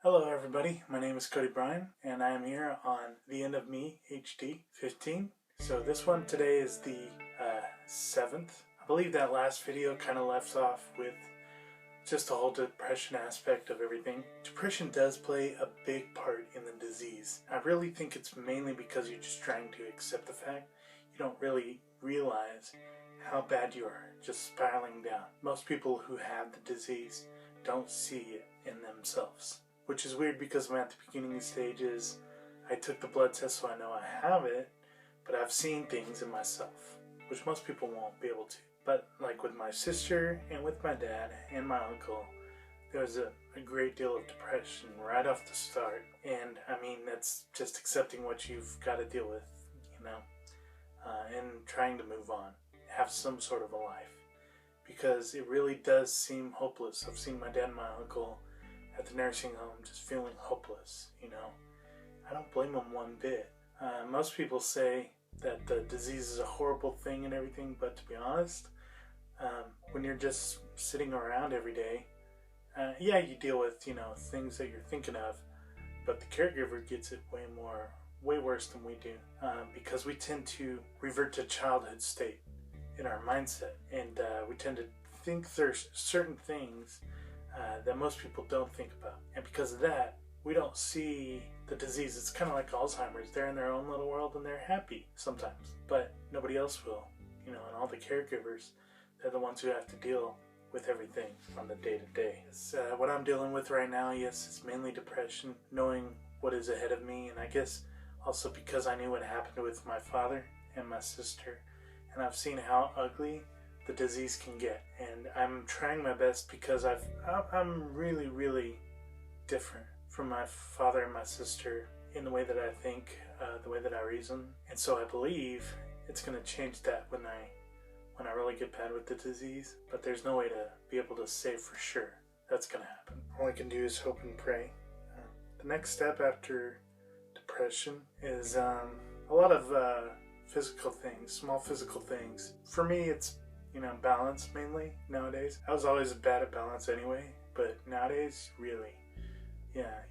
Hello everybody, my name is Cody Bryan, and I am here on The End of Me HD 15. So this one today is the 7th. I believe that last video kind of left off with just the whole depression aspect of everything. Depression does play a big part in the disease. I really think it's mainly because you're just trying to accept the fact you don't really realize how bad you are, just spiraling down. Most people who have the disease don't see it in themselves. Which is weird because I'm at the beginning stages. I took the blood test so I know I have it, but I've seen things in myself, which most people won't be able to. But like with my sister and with my dad and my uncle, there was a great deal of depression right off the start. And I mean, that's just accepting what you've got to deal with, and trying to move on, have some sort of a life. Because it really does seem hopeless. I've seen my dad and my uncle at the nursing home just feeling hopeless, I don't blame them one bit. Most people say that the disease is a horrible thing and everything, but to be honest, when you're just sitting around every day, yeah, you deal with, things that you're thinking of, but the caregiver gets it way worse than we do, because we tend to revert to childhood state in our mindset, and we tend to think there's certain things that most people don't think about. And because of that, we don't see the disease. It's kind of like Alzheimer's. They're in their own little world and they're happy sometimes, but nobody else will. And all the caregivers, they're the ones who have to deal with everything on the day-to-day. What I'm dealing with right now, yes, it's mainly depression, knowing what is ahead of me, and I guess also because I knew what happened with my father and my sister, and I've seen how ugly the disease can get, and I'm trying my best because I'm really different from my father and my sister in the way that I think, the way that I reason, and so I believe it's going to change that when I really get bad with the disease, but there's no way to be able to say for sure that's going to happen. All I can do is hope and pray. The next step after depression is a lot of physical things, small physical things. For me, it's balance mainly nowadays. I was always bad at balance anyway, but nowadays, really,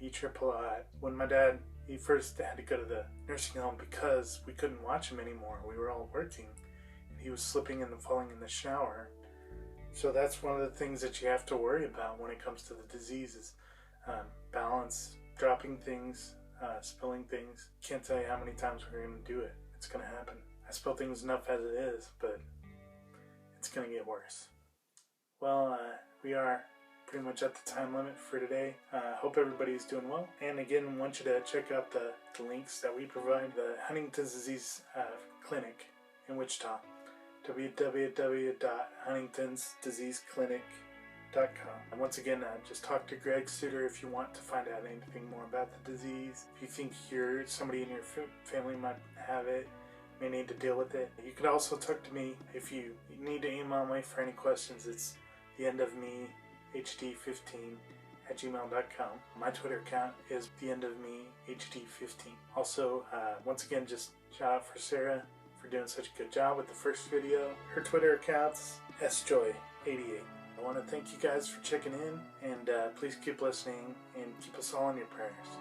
you trip a lot. When my dad, he first had to go to the nursing home because we couldn't watch him anymore. We were all working, and he was slipping and falling in the shower. So that's one of the things that you have to worry about when it comes to the diseases. Balance, dropping things, spilling things. Can't tell you how many times we're going to do it. It's going to happen. I spill things enough as it is, but it's going to get worse. Well, we are pretty much at the time limit for today. Hope everybody's doing well. And again, I want you to check out the links that we provide. The Huntington's Disease Clinic in Wichita. www.huntingtonsdiseaseclinic.com. And once again, just talk to Greg Suter if you want to find out anything more about the disease. If you think somebody in your family might have it, may need to deal with it. You could also talk to me if you need to email me for any questions. It's theendofmehd15@gmail.com. My Twitter account is theendofmehd15. Also, once again, just shout out for Sarah for doing such a good job with the first video. Her Twitter account's sjoy88. I want to thank you guys for checking in, and please keep listening and keep us all in your prayers.